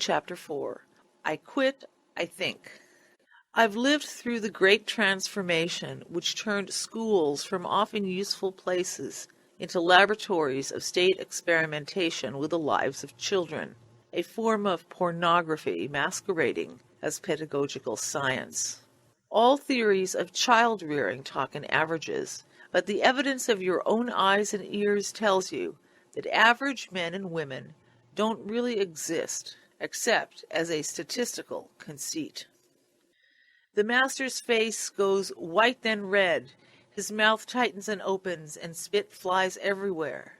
Chapter 4. I Quit, I Think. I've lived through the great transformation which turned schools from often useful places into laboratories of state experimentation with the lives of children, a form of pornography masquerading as pedagogical science. All theories of child-rearing talk in averages, but the evidence of your own eyes and ears tells you that average men and women don't really exist, except as a statistical conceit. The master's face goes white then red, his mouth tightens and opens, and spit flies everywhere.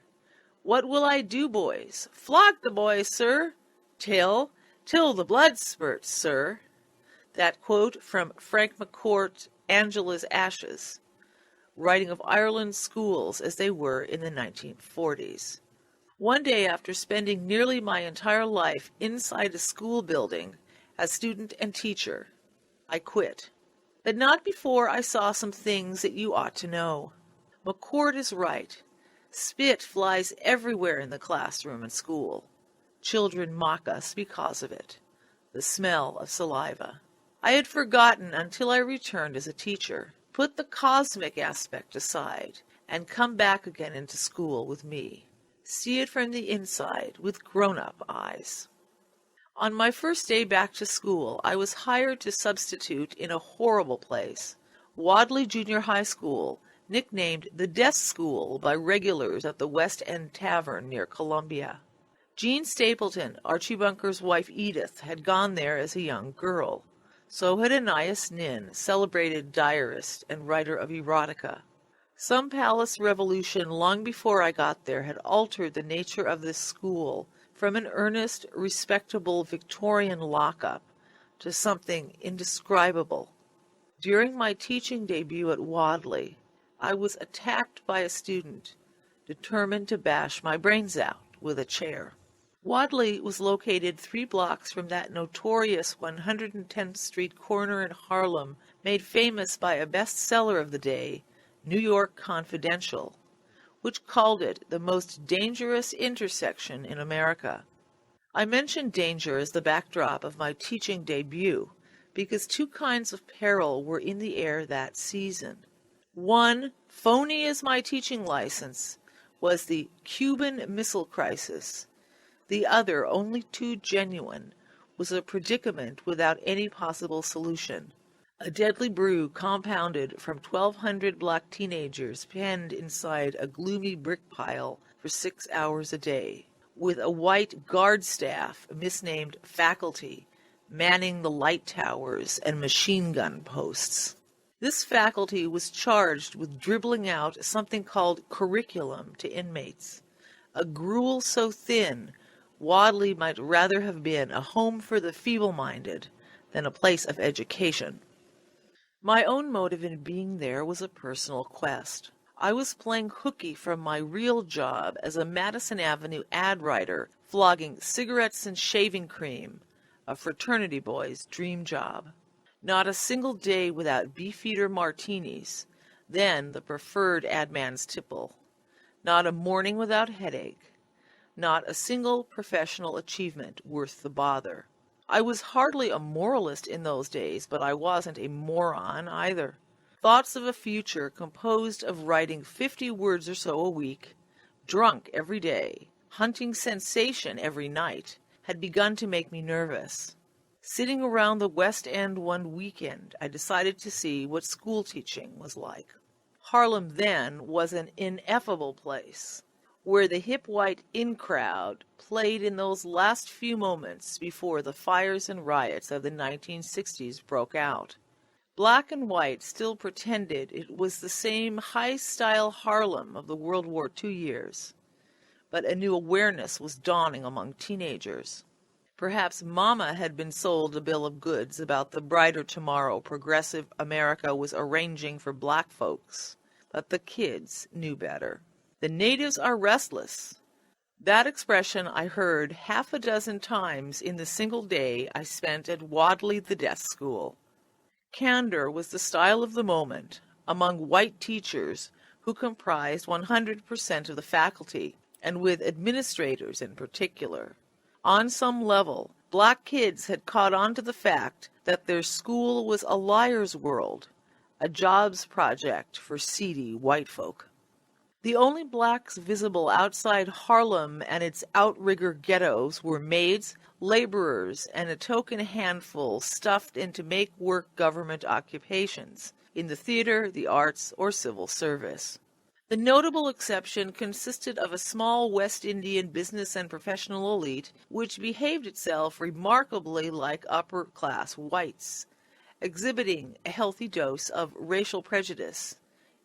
What will I do, boys? Flog the boys, sir. Till the blood spurts, sir. That quote from Frank McCourt, Angela's Ashes, writing of Ireland's schools as they were in the 1940s. One day, after spending nearly my entire life inside a school building as student and teacher, I quit. But not before I saw some things that you ought to know. McCourt is right. Spit flies everywhere in the classroom and school. Children mock us because of it. The smell of saliva. I had forgotten until I returned as a teacher. Put the cosmic aspect aside and come back again into school with me. See it from the inside with grown-up eyes. On my first day back to school, I was hired to substitute in a horrible place, Wadley Junior High School, nicknamed the Death School by regulars at the West End Tavern near Columbia. Jean Stapleton, Archie Bunker's wife Edith, had gone there as a young girl. So had Anais Nin, celebrated diarist and writer of erotica. Some palace revolution long before I got there had altered the nature of this school from an earnest, respectable Victorian lockup to something indescribable. During my teaching debut at Wadley, I was attacked by a student determined to bash my brains out with a chair. Wadley was located 3 blocks from that notorious 110th Street corner in Harlem, made famous by a bestseller of the day, New York Confidential, which called it the most dangerous intersection in America. I mention danger as the backdrop of my teaching debut because 2 kinds of peril were in the air that season. One, phony as my teaching license, was the Cuban Missile Crisis. The other, only too genuine, was a predicament without any possible solution. A deadly brew compounded from 1,200 black teenagers penned inside a gloomy brick pile for 6 hours a day, with a white guard staff, misnamed faculty, manning the light towers and machine gun posts. This faculty was charged with dribbling out something called curriculum to inmates, a gruel so thin Wadley might rather have been a home for the feeble-minded than a place of education. My own motive in being there was a personal quest. I was playing hooky from my real job as a Madison Avenue ad writer, flogging cigarettes and shaving cream, a fraternity boy's dream job. Not a single day without beefeater martinis, then the preferred ad man's tipple. Not a morning without headache. Not a single professional achievement worth the bother. I was hardly a moralist in those days, but I wasn't a moron either. Thoughts of a future composed of writing 50 words or so a week, drunk every day, hunting sensation every night, had begun to make me nervous. Sitting around the West End one weekend, I decided to see what school teaching was like. Harlem then was an ineffable place, where the hip white in-crowd played in those last few moments before the fires and riots of the 1960s broke out. Black and white still pretended it was the same high-style Harlem of the World War II years, but a new awareness was dawning among teenagers. Perhaps Mama had been sold a bill of goods about the brighter tomorrow progressive America was arranging for black folks, but the kids knew better. The natives are restless. That expression I heard 6 times in the single day I spent at Wadley the Death School. Candor was the style of the moment among white teachers who comprised 100% of the faculty, and with administrators in particular. On some level, Black kids had caught on to the fact that their school was a liar's world, a jobs project for seedy white folk. The only blacks visible outside Harlem and its outrigger ghettos were maids, laborers, and a token handful stuffed into make-work government occupations, in the theater, the arts, or civil service. The notable exception consisted of a small West Indian business and professional elite which behaved itself remarkably like upper-class whites, exhibiting a healthy dose of racial prejudice,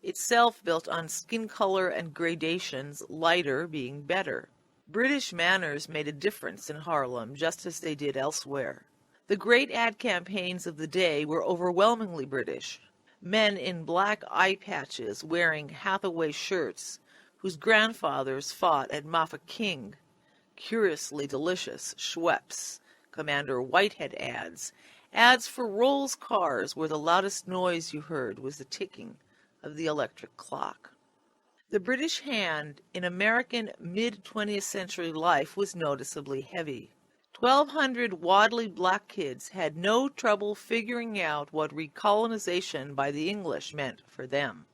itself built on skin color and gradations, lighter being better. British manners made a difference in Harlem, just as they did elsewhere. The great ad campaigns of the day were overwhelmingly British. Men in black eye patches wearing Hathaway shirts, whose grandfathers fought at Mafeking, curiously delicious Schweppes, Commander Whitehead ads for Rolls cars where the loudest noise you heard was the ticking of the electric clock. The British hand in American mid-20th century life was noticeably heavy. 1,200 Wadley black kids had no trouble figuring out what recolonization by the English meant for them.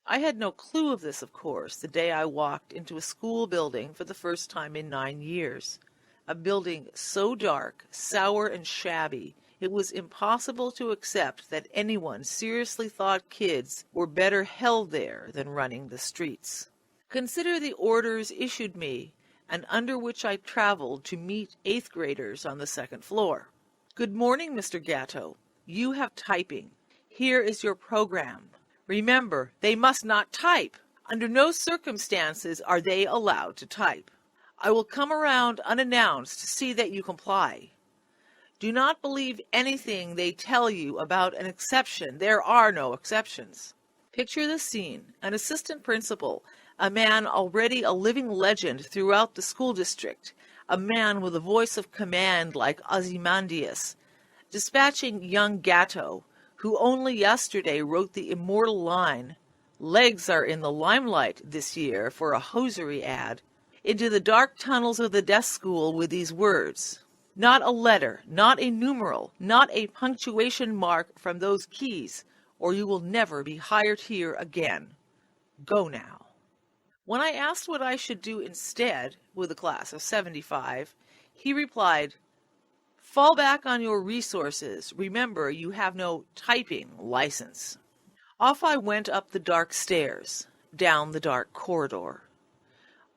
I had no clue of this, of course, the day I walked into a school building for the first time in 9 years. A building so dark, sour, and shabby, it was impossible to accept that anyone seriously thought kids were better held there than running the streets. Consider the orders issued me and under which I traveled to meet 8th graders on the 2nd floor. Good morning, Mr. Gatto. You have typing. Here is your program. Remember, they must not type. Under no circumstances are they allowed to type. I will come around unannounced to see that you comply. Do not believe anything they tell you about an exception. There are no exceptions. Picture the scene. An assistant principal, a man already a living legend throughout the school district, a man with a voice of command like Ozymandias, dispatching young Gatto, who only yesterday wrote the immortal line, "Legs are in the limelight this year" for a hosiery ad, into the dark tunnels of the desk school with these words, "Not a letter, not a numeral, not a punctuation mark from those keys, or you will never be hired here again. Go now." When I asked what I should do instead, with a class of 75, he replied, "Fall back on your resources. Remember, you have no typing license." Off I went up the dark stairs, down the dark corridor.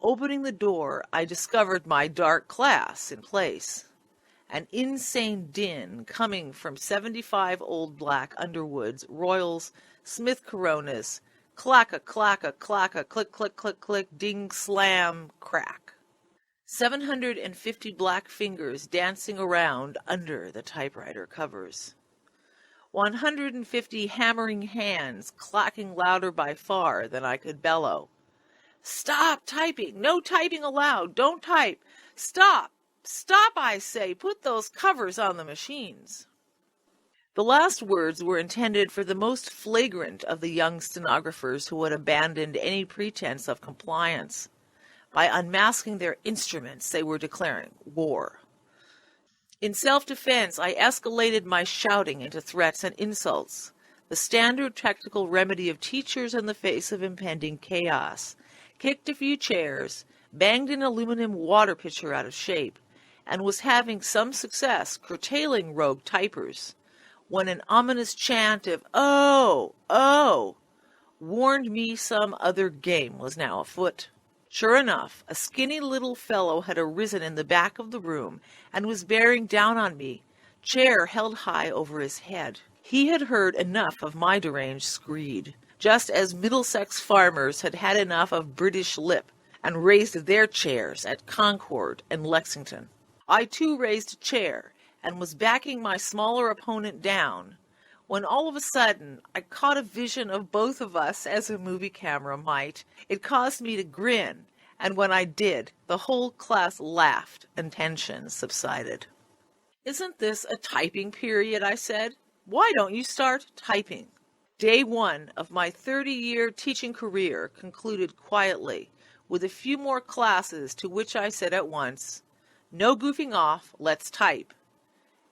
Opening the door, I discovered my dark class in place. An insane din coming from 75 old black Underwoods, Royals, Smith Coronas, clacka, clacka, clacka, click, click, click, click, ding, slam, crack. 750 black fingers dancing around under the typewriter covers. 150 hammering hands clacking louder by far than I could bellow. "Stop typing! No typing allowed! Don't type! Stop! Stop, I say! Put those covers on the machines!" The last words were intended for the most flagrant of the young stenographers who had abandoned any pretense of compliance. By unmasking their instruments, they were declaring war. In self-defense, I escalated my shouting into threats and insults, the standard technical remedy of teachers in the face of impending chaos, kicked a few chairs, banged an aluminum water pitcher out of shape, and was having some success curtailing rogue typers, when an ominous chant of "Oh! Oh!" warned me some other game was now afoot. Sure enough, a skinny little fellow had arisen in the back of the room and was bearing down on me, chair held high over his head. He had heard enough of my deranged screed, just as Middlesex farmers had had enough of British lip and raised their chairs at Concord and Lexington. I too raised a chair and was backing my smaller opponent down, when all of a sudden I caught a vision of both of us as a movie camera might. It caused me to grin, and when I did, the whole class laughed and tension subsided. "Isn't this a typing period?" I said. "Why don't you start typing?" Day 1 of my 30-year teaching career concluded quietly, with a few more classes to which I said at once, "No goofing off, let's type."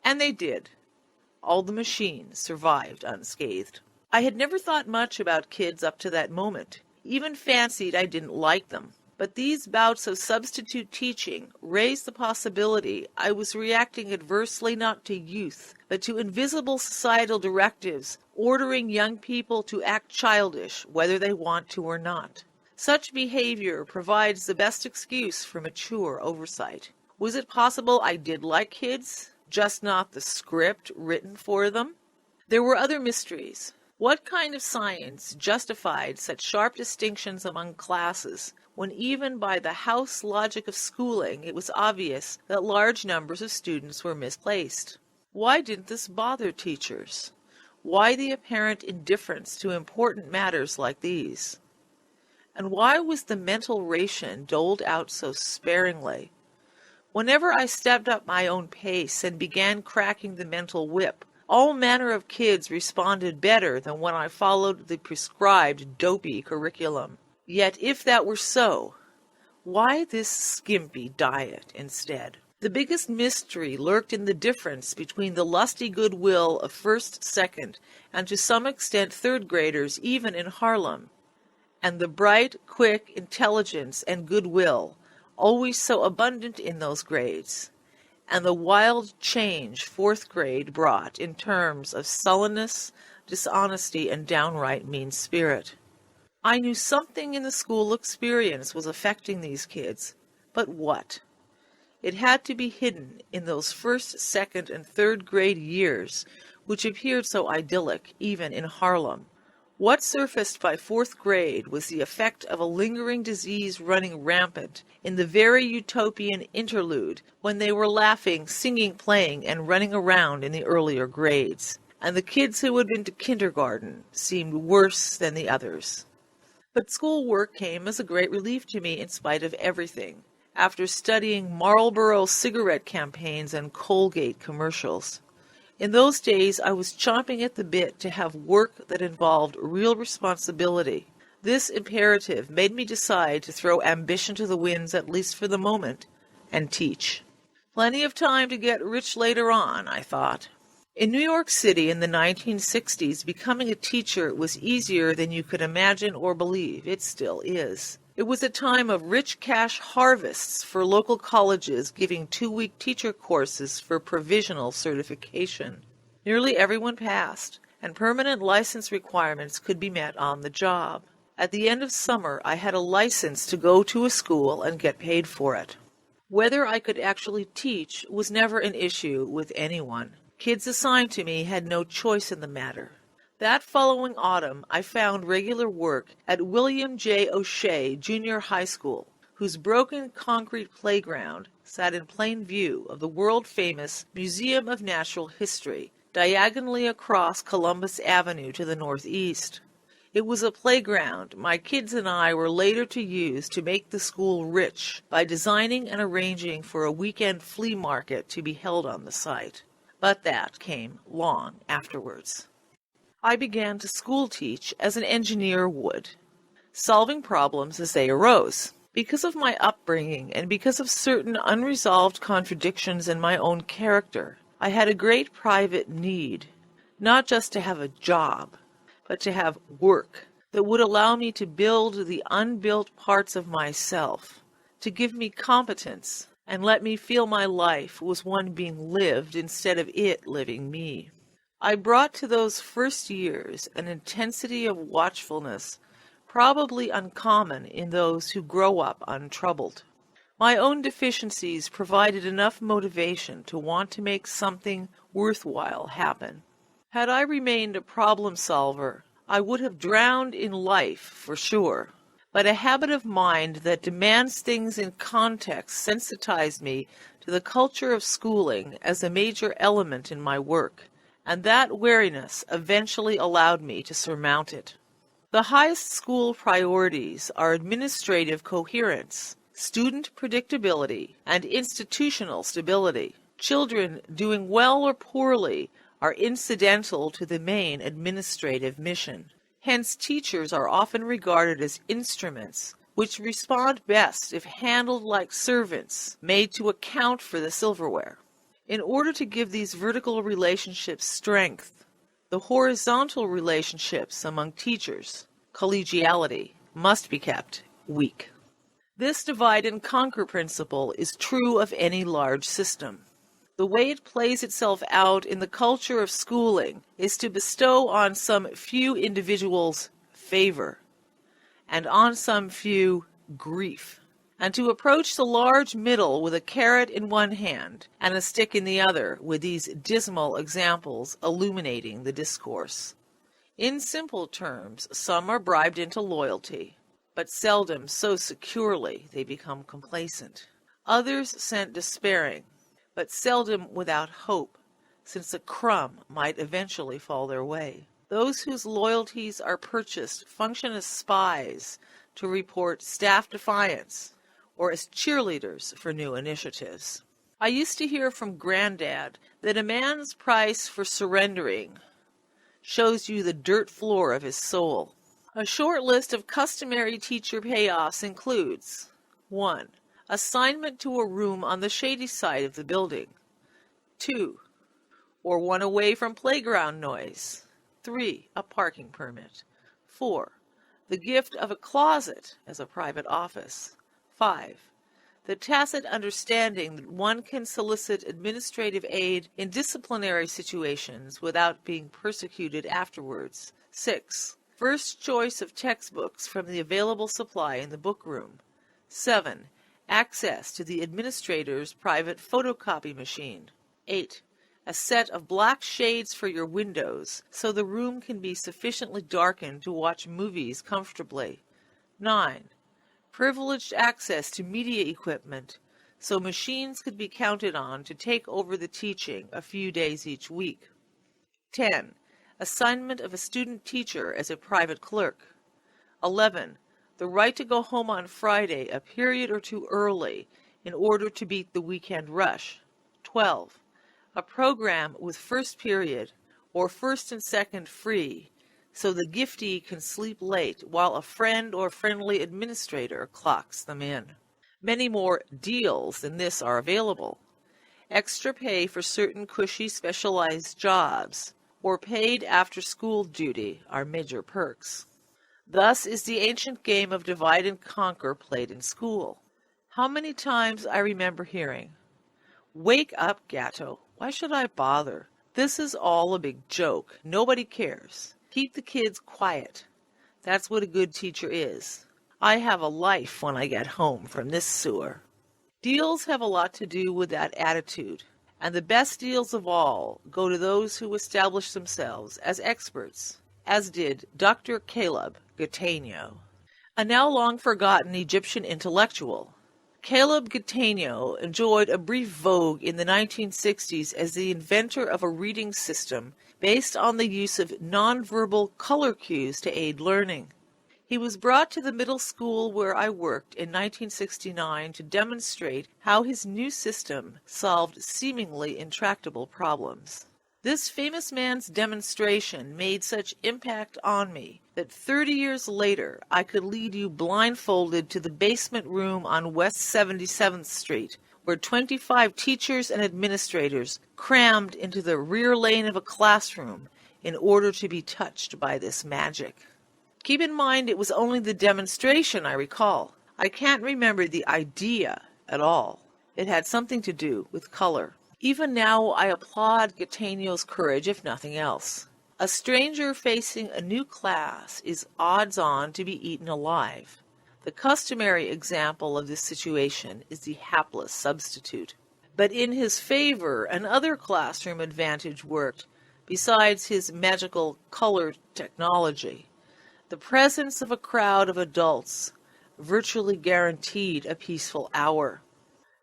And they did. All the machines survived unscathed. I had never thought much about kids up to that moment, even fancied I didn't like them. But these bouts of substitute teaching raised the possibility I was reacting adversely not to youth, but to invisible societal directives ordering young people to act childish, whether they want to or not. Such behavior provides the best excuse for mature oversight. Was it possible I did like kids, just not the script written for them? There were other mysteries. What kind of science justified such sharp distinctions among classes, when even by the house logic of schooling it was obvious that large numbers of students were misplaced? Why didn't this bother teachers? Why the apparent indifference to important matters like these? And why was the mental ration doled out so sparingly? Whenever I stepped up my own pace and began cracking the mental whip, all manner of kids responded better than when I followed the prescribed dopey curriculum. Yet if that were so, why this skimpy diet instead? The biggest mystery lurked in the difference between the lusty goodwill of first, second, and to some extent third graders even in Harlem, and the bright, quick intelligence and goodwill always so abundant in those grades, and the wild change fourth grade brought in terms of sullenness, dishonesty, and downright mean spirit. I knew something in the school experience was affecting these kids, but what? It had to be hidden in those first, second, and third grade years, which appeared so idyllic even in Harlem. What surfaced by fourth grade was the effect of a lingering disease running rampant in the very utopian interlude when they were laughing, singing, playing, and running around in the earlier grades, and the kids who had been to kindergarten seemed worse than the others. But schoolwork came as a great relief to me in spite of everything, after studying Marlboro cigarette campaigns and Colgate commercials. In those days, I was chomping at the bit to have work that involved real responsibility. This imperative made me decide to throw ambition to the winds, at least for the moment, and teach. Plenty of time to get rich later on, I thought. In New York City in the 1960s, becoming a teacher was easier than you could imagine or believe. It still is. It was a time of rich cash harvests for local colleges giving 2-week teacher courses for provisional certification. Nearly everyone passed, and permanent license requirements could be met on the job. At the end of summer, I had a license to go to a school and get paid for it. Whether I could actually teach was never an issue with anyone. Kids assigned to me had no choice in the matter. That following autumn, I found regular work at William J. O'Shea Junior High School, whose broken concrete playground sat in plain view of the world-famous Museum of Natural History, diagonally across Columbus Avenue to the northeast. It was a playground my kids and I were later to use to make the school rich by designing and arranging for a weekend flea market to be held on the site. But that came long afterwards. I began to school teach as an engineer would, solving problems as they arose. Because of my upbringing and because of certain unresolved contradictions in my own character, I had a great private need, not just to have a job, but to have work that would allow me to build the unbuilt parts of myself, to give me competence and let me feel my life was one being lived instead of it living me. I brought to those first years an intensity of watchfulness probably uncommon in those who grow up untroubled. My own deficiencies provided enough motivation to want to make something worthwhile happen. Had I remained a problem solver, I would have drowned in life for sure. But a habit of mind that demands things in context sensitized me to the culture of schooling as a major element in my work, and that wariness eventually allowed me to surmount it. The highest school priorities are administrative coherence, student predictability, and institutional stability. Children doing well or poorly are incidental to the main administrative mission. Hence, teachers are often regarded as instruments which respond best if handled like servants made to account for the silverware. In order to give these vertical relationships strength, the horizontal relationships among teachers, collegiality, must be kept weak. This divide and conquer principle is true of any large system. The way it plays itself out in the culture of schooling is to bestow on some few individuals favor, and on some few grief, and to approach the large middle with a carrot in one hand and a stick in the other, with these dismal examples illuminating the discourse. In simple terms, some are bribed into loyalty, but seldom so securely they become complacent. Others sent despairing, but seldom without hope, since a crumb might eventually fall their way. Those whose loyalties are purchased function as spies to report staff defiance, or as cheerleaders for new initiatives. I used to hear from Granddad that a man's price for surrendering shows you the dirt floor of his soul. A short list of customary teacher payoffs includes 1. Assignment to a room on the shady side of the building. 2. Or one away from playground noise. 3. A parking permit. 4. The gift of a closet as a private office. 5. The tacit understanding that one can solicit administrative aid in disciplinary situations without being persecuted afterwards. 6. First choice of textbooks from the available supply in the book room. 7. Access to the administrator's private photocopy machine. 8. A set of black shades for your windows so the room can be sufficiently darkened to watch movies comfortably. 9. Privileged access to media equipment so machines could be counted on to take over the teaching a few days each week. 10. Assignment of a student teacher as a private clerk. 11. The right to go home on Friday a period or two early in order to beat the weekend rush. 12. A program with first period or first and second free so the giftee can sleep late while a friend or friendly administrator clocks them in. Many more deals than this are available. Extra pay for certain cushy specialized jobs or paid after-school duty are major perks. Thus is the ancient game of divide and conquer played in school. How many times I remember hearing, "Wake up, Gatto. Why should I bother? This is all a big joke. Nobody cares. Keep the kids quiet. That's what a good teacher is. I have a life when I get home from this sewer." Deals have a lot to do with that attitude, and the best deals of all go to those who establish themselves as experts, as did Dr. Caleb Gattegno, a now long forgotten Egyptian intellectual. Caleb Gattegno enjoyed a brief vogue in the 1960s as the inventor of a reading system based on the use of nonverbal color cues to aid learning. He was brought to the middle school where I worked in 1969 to demonstrate how his new system solved seemingly intractable problems. This famous man's demonstration made such impact on me that 30 years later I could lead you blindfolded to the basement room on West 77th Street, where 25 teachers and administrators crammed into the rear lane of a classroom in order to be touched by this magic. Keep in mind it was only the demonstration I recall. I can't remember the idea at all. It had something to do with color. Even now I applaud Gattegno's courage, if nothing else. A stranger facing a new class is odds-on to be eaten alive. The customary example of this situation is the hapless substitute. But in his favor, another classroom advantage worked, besides his magical color technology. The presence of a crowd of adults virtually guaranteed a peaceful hour.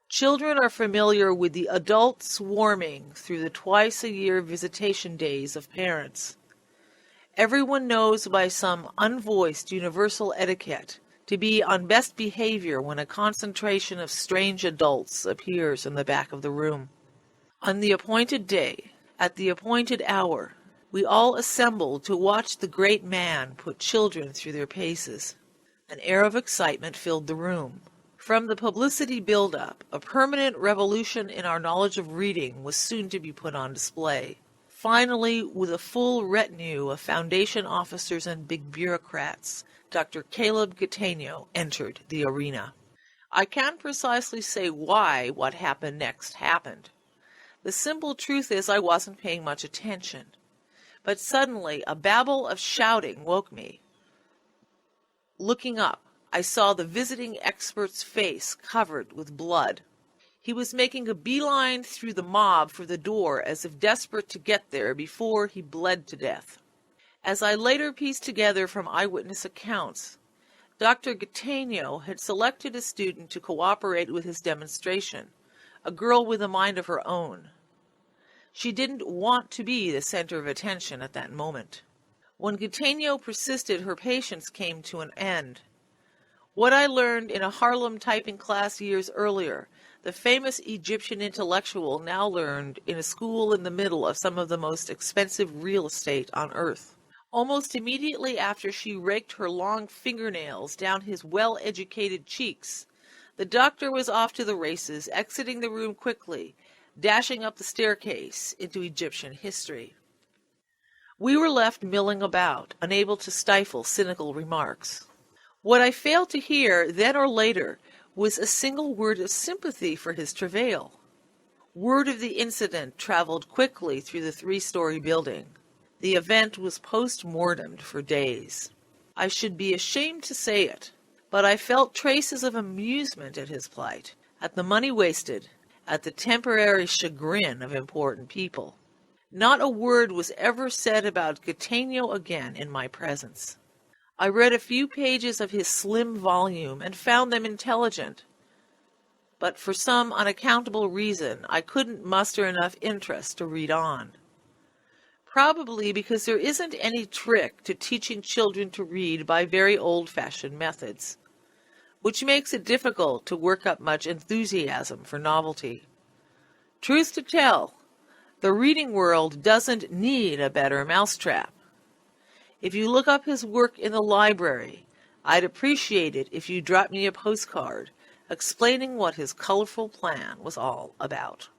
Children are familiar with the adult swarming through the twice-a-year visitation days of parents. Everyone knows by some unvoiced universal etiquette to be on best behavior when a concentration of strange adults appears in the back of the room. On the appointed day, at the appointed hour, we all assembled to watch the great man put children through their paces. An air of excitement filled the room. From the publicity buildup, a permanent revolution in our knowledge of reading was soon to be put on display. Finally, with a full retinue of Foundation officers and big bureaucrats, Dr. Caleb Gattegno entered the arena. I can't precisely say why what happened next happened. The simple truth is I wasn't paying much attention. But suddenly a babble of shouting woke me. Looking up, I saw the visiting expert's face covered with blood. He was making a beeline through the mob for the door as if desperate to get there before he bled to death. As I later pieced together from eyewitness accounts, Dr. Gattegno had selected a student to cooperate with his demonstration, a girl with a mind of her own. She didn't want to be the center of attention at that moment. When Gattegno persisted, her patience came to an end. What I learned in a Harlem typing class years earlier, the famous Egyptian intellectual now learned in a school in the middle of some of the most expensive real estate on earth. Almost immediately after she raked her long fingernails down his well-educated cheeks, the doctor was off to the races, exiting the room quickly, dashing up the staircase into Egyptian history. We were left milling about, unable to stifle cynical remarks. What I failed to hear, then or later, was a single word of sympathy for his travail. Word of the incident traveled quickly through the 3-story building. The event was post-mortemed for days. I should be ashamed to say it, but I felt traces of amusement at his plight, at the money wasted, at the temporary chagrin of important people. Not a word was ever said about Gattegno again in my presence. I read a few pages of his slim volume and found them intelligent, but for some unaccountable reason I couldn't muster enough interest to read on. Probably because there isn't any trick to teaching children to read by very old-fashioned methods, which makes it difficult to work up much enthusiasm for novelty. Truth to tell, the reading world doesn't need a better mousetrap. If you look up his work in the library, I'd appreciate it if you dropped me a postcard explaining what his colorful plan was all about.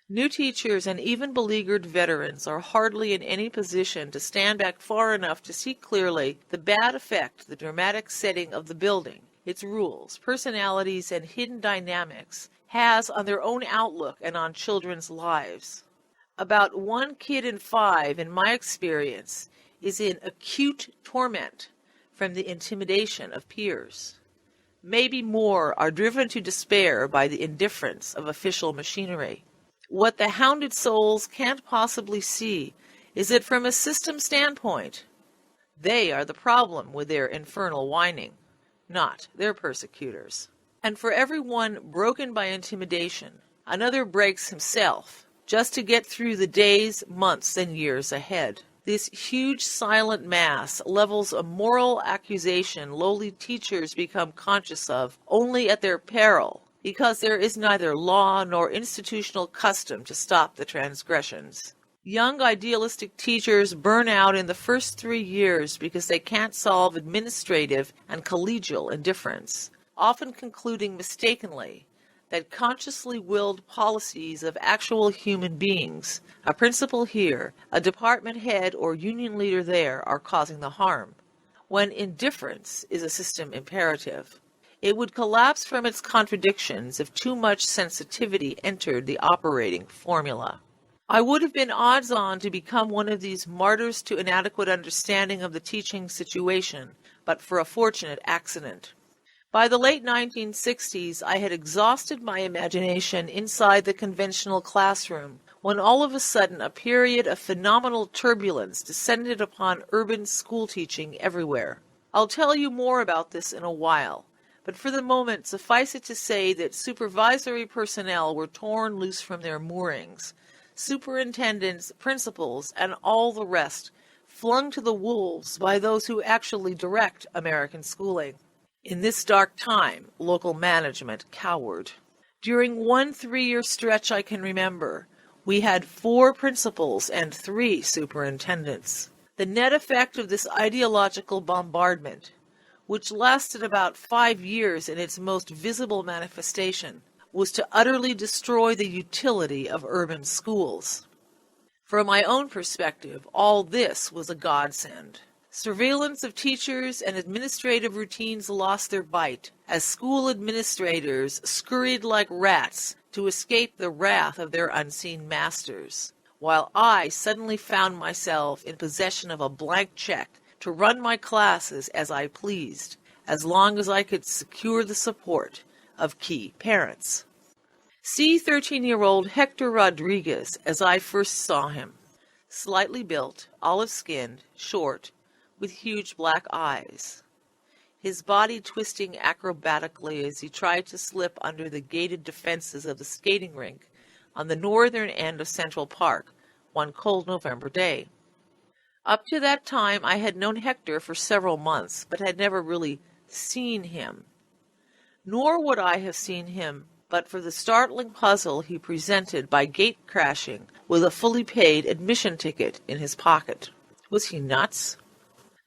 New teachers and even beleaguered veterans are hardly in any position to stand back far enough to see clearly the bad effect the dramatic setting of the building, its rules, personalities, and hidden dynamics has on their own outlook and on children's lives. About 1 kid in 5, in my experience, is in acute torment from the intimidation of peers. Maybe more are driven to despair by the indifference of official machinery. What the hounded souls can't possibly see is that from a system standpoint, they are the problem with their infernal whining, not their persecutors. And for every one broken by intimidation, another breaks himself just to get through the days, months, and years ahead. This huge silent mass levels a moral accusation lowly teachers become conscious of only at their peril, because there is neither law nor institutional custom to stop the transgressions. Young idealistic teachers burn out in the first 3 years because they can't solve administrative and collegial indifference, often concluding mistakenly that consciously willed policies of actual human beings, a principal here, a department head or union leader there, are causing the harm, when indifference is a system imperative. It would collapse from its contradictions if too much sensitivity entered the operating formula. I would have been odds-on to become one of these martyrs to inadequate understanding of the teaching situation, but for a fortunate accident. By the late 1960s, I had exhausted my imagination inside the conventional classroom, when all of a sudden a period of phenomenal turbulence descended upon urban school teaching everywhere. I'll tell you more about this in a while, but for the moment suffice it to say that supervisory personnel were torn loose from their moorings, superintendents, principals, and all the rest flung to the wolves by those who actually direct American schooling. In this dark time, local management cowered. During one 3-year stretch I can remember, we had 4 principals and 3 superintendents. The net effect of this ideological bombardment which lasted about 5 years in its most visible manifestation, was to utterly destroy the utility of urban schools. From my own perspective, all this was a godsend. Surveillance of teachers and administrative routines lost their bite as school administrators scurried like rats to escape the wrath of their unseen masters, while I suddenly found myself in possession of a blank check to run my classes as I pleased, as long as I could secure the support of key parents. See 13-year-old Hector Rodriguez as I first saw him. Slightly built, olive-skinned, short, with huge black eyes. His body twisting acrobatically as he tried to slip under the gated defenses of the skating rink on the northern end of Central Park one cold November day. Up to that time I had known Hector for several months, but had never really seen him. Nor would I have seen him but for the startling puzzle he presented by gate crashing with a fully paid admission ticket in his pocket. Was he nuts?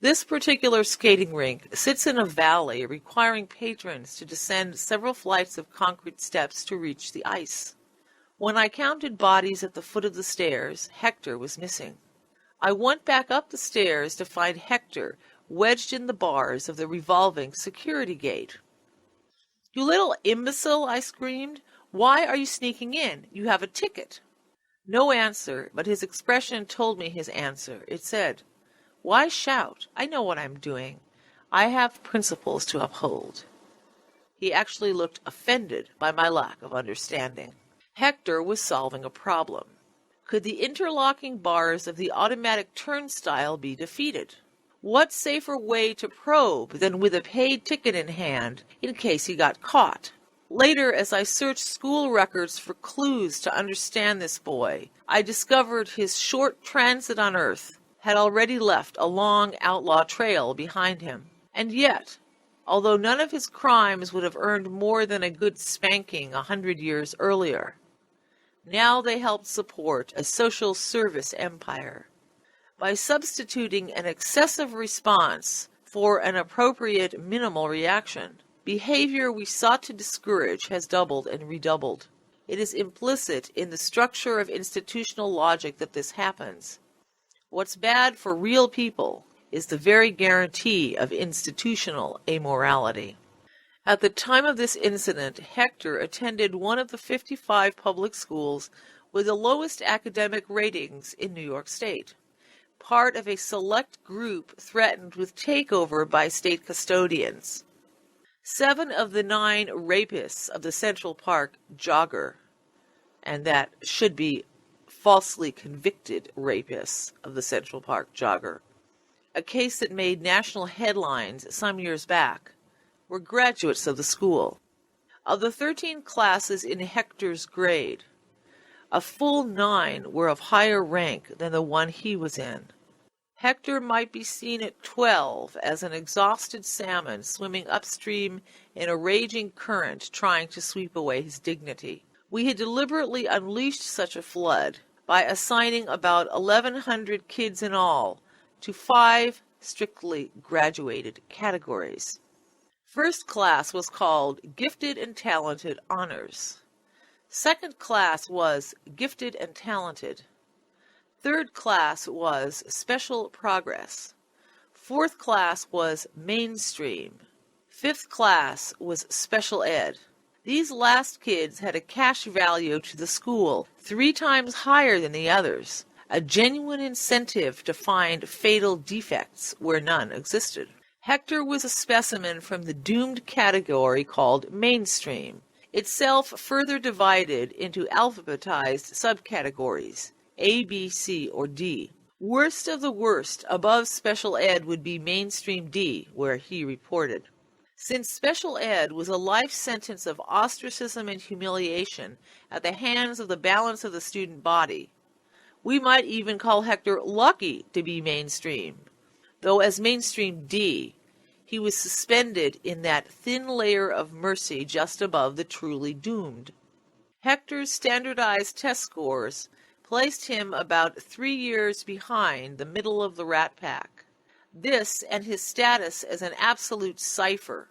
This particular skating rink sits in a valley requiring patrons to descend several flights of concrete steps to reach the ice. When I counted bodies at the foot of the stairs, Hector was missing. I went back up the stairs to find Hector wedged in the bars of the revolving security gate. "You little imbecile," I screamed. "Why are you sneaking in? You have a ticket." No answer, but his expression told me his answer. It said, "Why shout? I know what I'm doing. I have principles to uphold." He actually looked offended by my lack of understanding. Hector was solving a problem. Could the interlocking bars of the automatic turnstile be defeated? What safer way to probe than with a paid ticket in hand in case he got caught? Later, as I searched school records for clues to understand this boy, I discovered his short transit on Earth had already left a long outlaw trail behind him. And yet, although none of his crimes would have earned more than a good spanking 100 years earlier, now they helped support a social service empire. By substituting an excessive response for an appropriate minimal reaction, behavior we sought to discourage has doubled and redoubled. It is implicit in the structure of institutional logic that this happens. What's bad for real people is the very guarantee of institutional amorality. At the time of this incident, Hector attended one of the 55 public schools with the lowest academic ratings in New York State, part of a select group threatened with takeover by state custodians. 7 of the 9 rapists of the Central Park jogger, and that should be falsely convicted rapists of the Central Park jogger, a case that made national headlines some years back, were graduates of the school. Of the 13 classes in Hector's grade, a full 9 were of higher rank than the one he was in. Hector might be seen at 12 as an exhausted salmon swimming upstream in a raging current trying to sweep away his dignity. We had deliberately unleashed such a flood by assigning about 1,100 kids in all to 5 strictly graduated categories. First class was called Gifted and Talented Honors. Second class was Gifted and Talented. Third class was Special Progress. Fourth class was Mainstream. Fifth class was Special Ed. These last kids had a cash value to the school 3 times higher than the others, a genuine incentive to find fatal defects where none existed. Hector was a specimen from the doomed category called Mainstream, itself further divided into alphabetized subcategories, A, B, C, or D. Worst of the worst above Special Ed would be Mainstream D, where he reported. Since Special Ed was a life sentence of ostracism and humiliation at the hands of the balance of the student body, we might even call Hector lucky to be Mainstream, though as Mainstream D, he was suspended in that thin layer of mercy just above the truly doomed. Hector's standardized test scores placed him about 3 years behind the middle of the rat pack. This and his status as an absolute cipher,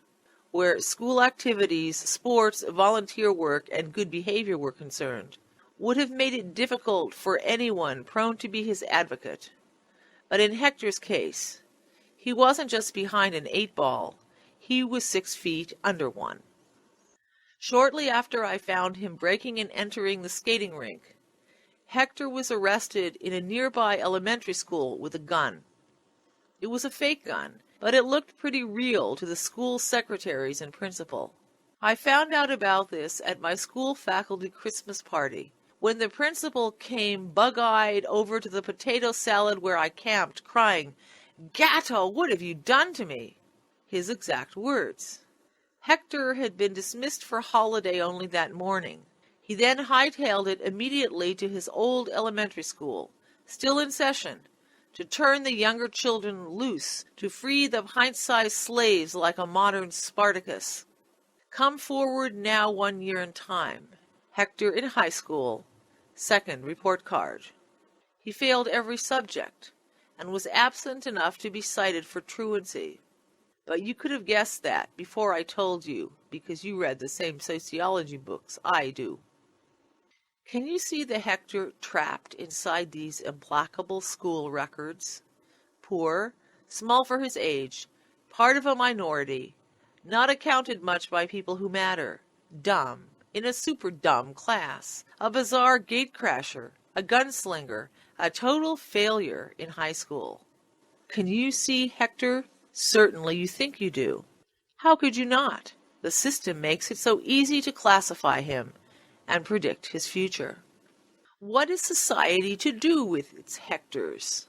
where school activities, sports, volunteer work, and good behavior were concerned, would have made it difficult for anyone prone to be his advocate. But in Hector's case, he wasn't just behind an 8-ball, he was 6 feet under one. Shortly after I found him breaking and entering the skating rink, Hector was arrested in a nearby elementary school with a gun. It was a fake gun, but it looked pretty real to the school secretaries and principal. I found out about this at my school faculty Christmas party, when the principal came bug-eyed over to the potato salad where I camped, crying, "Gatto, what have you done to me?" His exact words. Hector had been dismissed for holiday only that morning. He then hightailed it immediately to his old elementary school, still in session, to turn the younger children loose, to free the pint-sized slaves like a modern Spartacus. Come forward now 1 year in time. Hector in high school, second report card. He failed every subject, and was absent enough to be cited for truancy. But you could have guessed that before I told you, because you read the same sociology books I do. Can you see the Hector trapped inside these implacable school records? Poor, small for his age, part of a minority, not accounted much by people who matter, dumb, in a super dumb class, a bizarre gatecrasher, a gunslinger, a total failure in high school. Can you see Hector? Certainly you think you do. How could you not? The system makes it so easy to classify him and predict his future. What is society to do with its Hectors?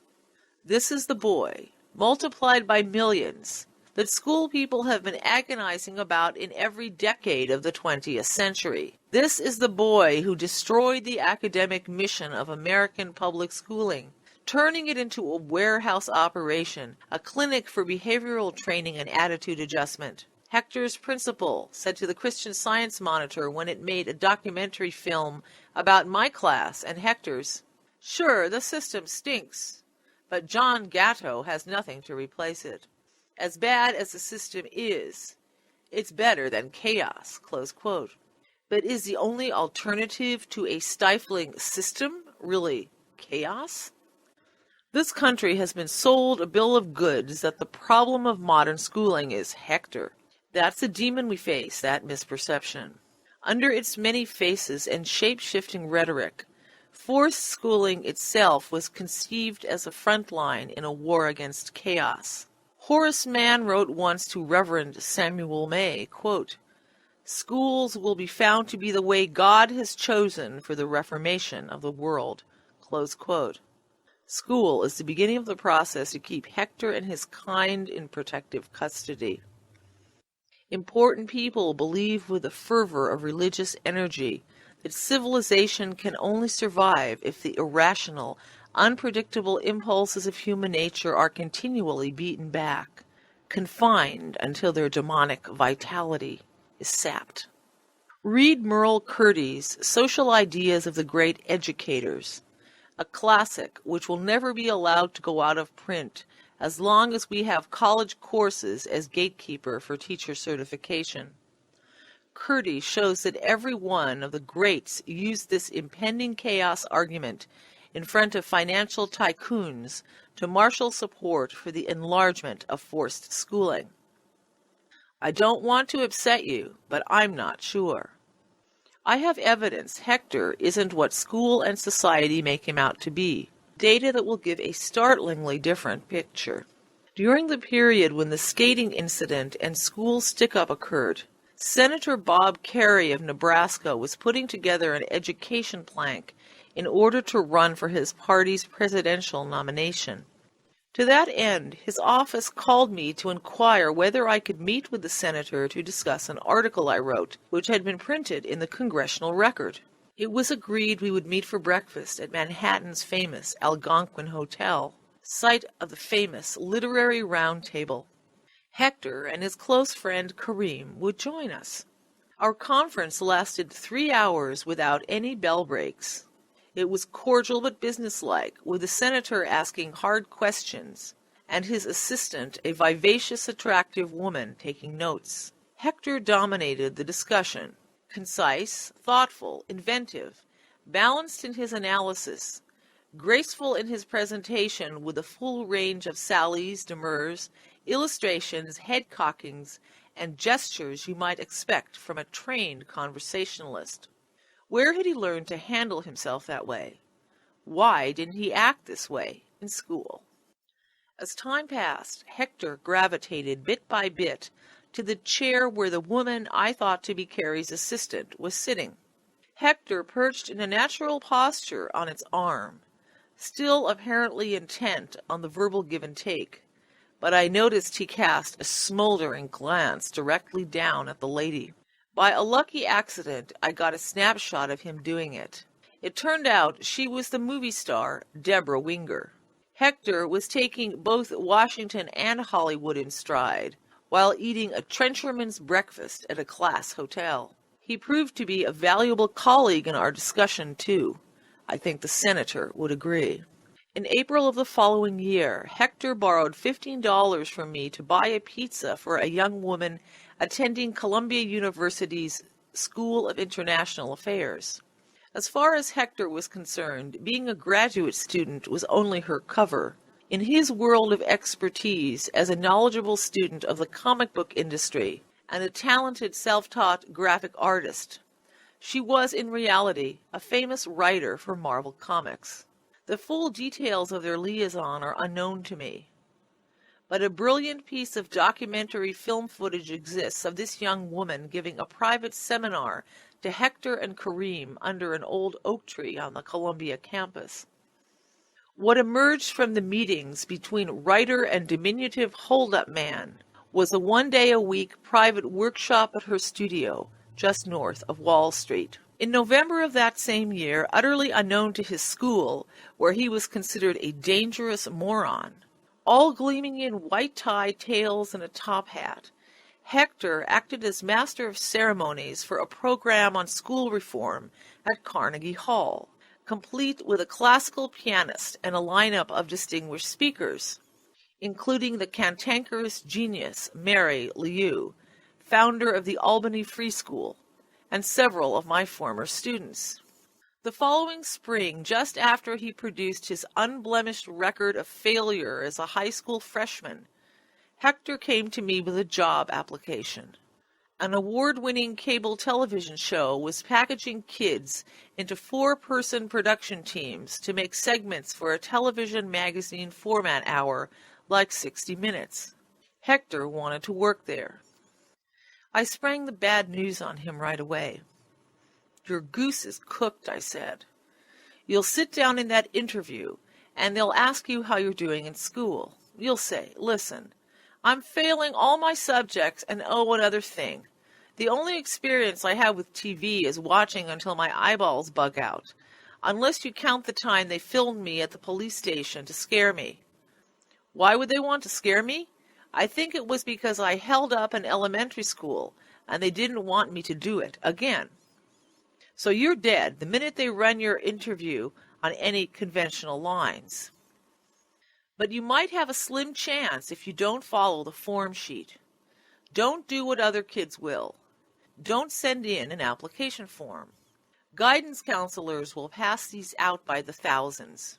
This is the boy, multiplied by millions, that school people have been agonizing about in every decade of the 20th century. This is the boy who destroyed the academic mission of American public schooling, turning it into a warehouse operation, a clinic for behavioral training and attitude adjustment. Hector's principal said to the Christian Science Monitor when it made a documentary film about my class and Hector's, "Sure, the system stinks, but John Gatto has nothing to replace it. As bad as the system is, it's better than chaos," close quote. But is the only alternative to a stifling system really chaos? This country has been sold a bill of goods that the problem of modern schooling is Hector. That's the demon we face, that misperception. Under its many faces and shape-shifting rhetoric, forced schooling itself was conceived as a front line in a war against chaos. Horace Mann wrote once to Reverend Samuel May, quote, "Schools will be found to be the way God has chosen for the reformation of the world," close quote. School is the beginning of the process to keep Hector and his kind in protective custody. Important people believe with the fervor of religious energy that civilization can only survive if the irrational, unpredictable impulses of human nature are continually beaten back, confined until their demonic vitality is sapped. Read Merle Curdy's Social Ideas of the Great Educators, a classic which will never be allowed to go out of print as long as we have college courses as gatekeeper for teacher certification. Curdy shows that every one of the greats used this impending chaos argument in front of financial tycoons to marshal support for the enlargement of forced schooling. I don't want to upset you, but I'm not sure. I have evidence Hector isn't what school and society make him out to be. Data that will give a startlingly different picture. During the period when the skating incident and school stick-up occurred, Senator Bob Kerrey of Nebraska was putting together an education plank in order to run for his party's presidential nomination. To that end, his office called me to inquire whether I could meet with the senator to discuss an article I wrote, which had been printed in the Congressional Record. It was agreed we would meet for breakfast at Manhattan's famous Algonquin Hotel, site of the famous Literary Round Table. Hector and his close friend Kareem would join us. Our conference lasted 3 hours without any bell breaks. It was cordial but businesslike, with the senator asking hard questions and his assistant a vivacious, attractive woman taking notes. Hector dominated the discussion. Concise, thoughtful, inventive, balanced in his analysis, graceful in his presentation with a full range of sallies, demurs, illustrations, head-cockings, and gestures you might expect from a trained conversationalist. Where had he learned to handle himself that way? Why didn't he act this way in school? As time passed, Hector gravitated bit by bit to the chair where the woman I thought to be Carrie's assistant was sitting. Hector perched in a natural posture on its arm, still apparently intent on the verbal give-and-take, but I noticed he cast a smoldering glance directly down at the lady. By a lucky accident, I got a snapshot of him doing it. It turned out she was the movie star, Deborah Winger. Hector was taking both Washington and Hollywood in stride, while eating a trencherman's breakfast at a class hotel. He proved to be a valuable colleague in our discussion, too. I think the senator would agree. In April of the following year, Hector borrowed $15 from me to buy a pizza for a young woman attending Columbia University's School of International Affairs. As far as Hector was concerned, being a graduate student was only her cover. In his world of expertise as a knowledgeable student of the comic book industry and a talented self-taught graphic artist, she was in reality a famous writer for Marvel Comics. The full details of their liaison are unknown to me, but a brilliant piece of documentary film footage exists of this young woman giving a private seminar to Hector and Kareem under an old oak tree on the Columbia campus. What emerged from the meetings between writer and diminutive hold-up man was a one-day-a-week private workshop at her studio just north of Wall Street. In November of that same year, utterly unknown to his school, where he was considered a dangerous moron, all gleaming in white tie, tails, and a top hat, Hector acted as master of ceremonies for a program on school reform at Carnegie Hall, complete with a classical pianist and a lineup of distinguished speakers, including the cantankerous genius Mary Liu, founder of the Albany Free School, and several of my former students. The following spring, just after he produced his unblemished record of failure as a high school freshman, Hector came to me with a job application. An award-winning cable television show was packaging kids into 4-person production teams to make segments for a television magazine format hour like 60 Minutes. Hector wanted to work there. I sprang the bad news on him right away. "Your goose is cooked," I said. "You'll sit down in that interview, and they'll ask you how you're doing in school. You'll say, 'Listen, I'm failing all my subjects, and oh, another thing. The only experience I have with TV is watching until my eyeballs bug out, unless you count the time they filmed me at the police station to scare me.' Why would they want to scare me? I think it was because I held up an elementary school, and they didn't want me to do it again. So you're dead the minute they run your interview on any conventional lines. But you might have a slim chance if you don't follow the form sheet. Don't do what other kids will. Don't send in an application form. Guidance counselors will pass these out by the thousands.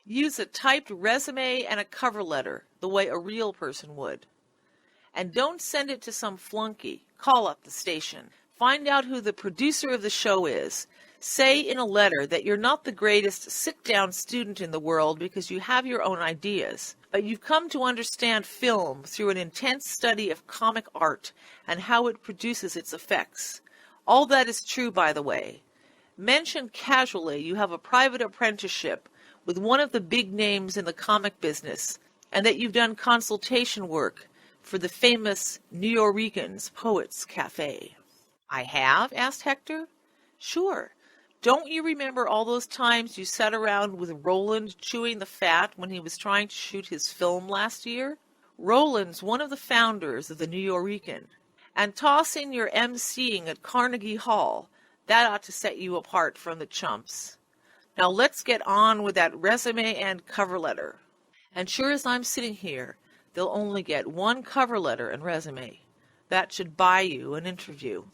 Use a typed resume and a cover letter the way a real person would. And don't send it to some flunky. Call up the station. Find out who the producer of the show is. Say in a letter that you're not the greatest sit-down student in the world because you have your own ideas, but you've come to understand film through an intense study of comic art and how it produces its effects. All that is true, by the way. Mention casually you have a private apprenticeship with one of the big names in the comic business, and that you've done consultation work for the famous Nuyorican's Poets Cafe." "I have?" asked Hector. "Sure. Don't you remember all those times you sat around with Roland chewing the fat when he was trying to shoot his film last year? Roland's one of the founders of the Nuyorican. And toss in your emceeing at Carnegie Hall. That ought to set you apart from the chumps. Now let's get on with that resume and cover letter." And sure as I'm sitting here, they'll only get one cover letter and resume. That should buy you an interview.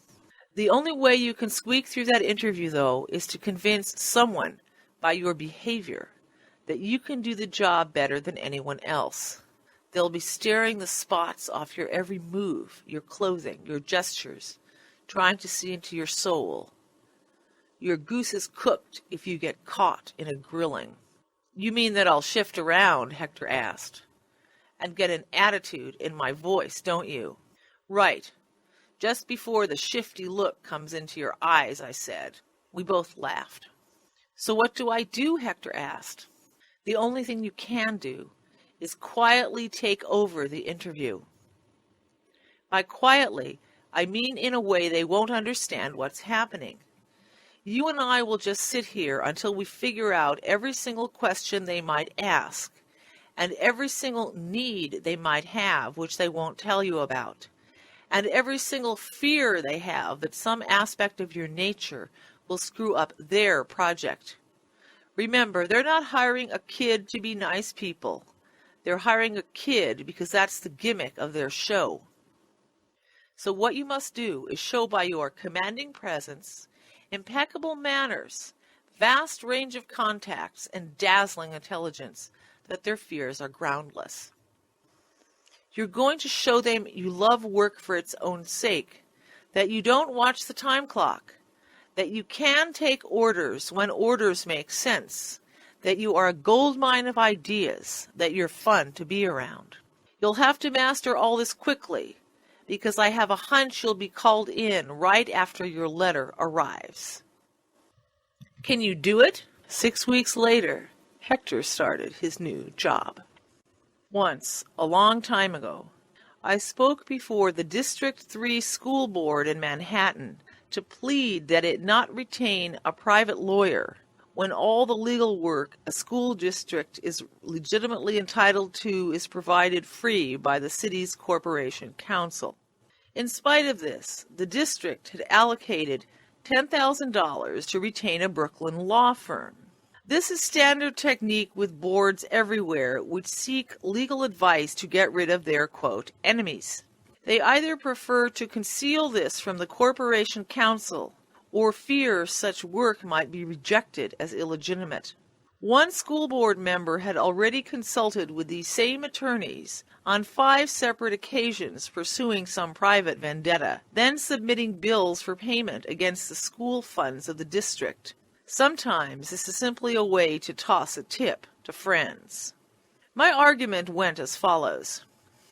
The only way you can squeak through that interview, though, is to convince someone by your behavior that you can do the job better than anyone else. They'll be staring the spots off your every move, your clothing, your gestures, trying to see into your soul. Your goose is cooked if you get caught in a grilling. You mean that I'll shift around, Hector asked, and get an attitude in my voice, don't you? Right. Just before the shifty look comes into your eyes, I said. We both laughed. So what do I do? Hector asked. The only thing you can do is quietly take over the interview. By quietly, I mean in a way they won't understand what's happening. You and I will just sit here until we figure out every single question they might ask and every single need they might have which they won't tell you about, and every single fear they have that some aspect of your nature will screw up their project. Remember, they're not hiring a kid to be nice people. They're hiring a kid because that's the gimmick of their show. So what you must do is show by your commanding presence, impeccable manners, vast range of contacts, and dazzling intelligence that their fears are groundless. You're going to show them you love work for its own sake, that you don't watch the time clock, that you can take orders when orders make sense, that you are a goldmine of ideas, that you're fun to be around. You'll have to master all this quickly, because I have a hunch you'll be called in right after your letter arrives. Can you do it? 6 weeks later, Hector started his new job. Once, a long time ago, I spoke before the District 3 School Board in Manhattan to plead that it not retain a private lawyer when all the legal work a school district is legitimately entitled to is provided free by the city's corporation council. In spite of this, the district had allocated $10,000 to retain a Brooklyn law firm. This is standard technique with boards everywhere which seek legal advice to get rid of their, quote, enemies. They either prefer to conceal this from the corporation council or fear such work might be rejected as illegitimate. One school board member had already consulted with these same attorneys on 5 separate occasions pursuing some private vendetta, then submitting bills for payment against the school funds of the district. Sometimes this is simply a way to toss a tip to friends. My argument went as follows.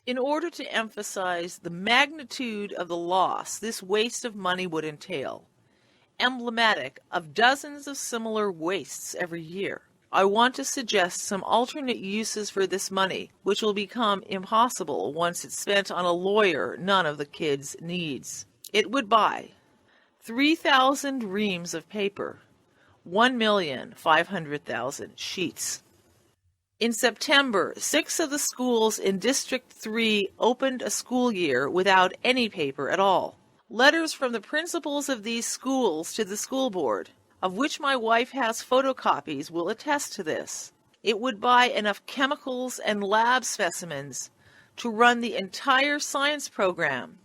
In order to emphasize the magnitude of the loss this waste of money would entail, emblematic of dozens of similar wastes every year, I want to suggest some alternate uses for this money, which will become impossible once it's spent on a lawyer none of the kids needs. It would buy 3,000 reams of paper, 1,500,000 sheets. In September, 6 of the schools in District 3 opened a school year without any paper at all. Letters from the principals of these schools to the school board, of which my wife has photocopies, will attest to this. It would buy enough chemicals and lab specimens to run the entire science program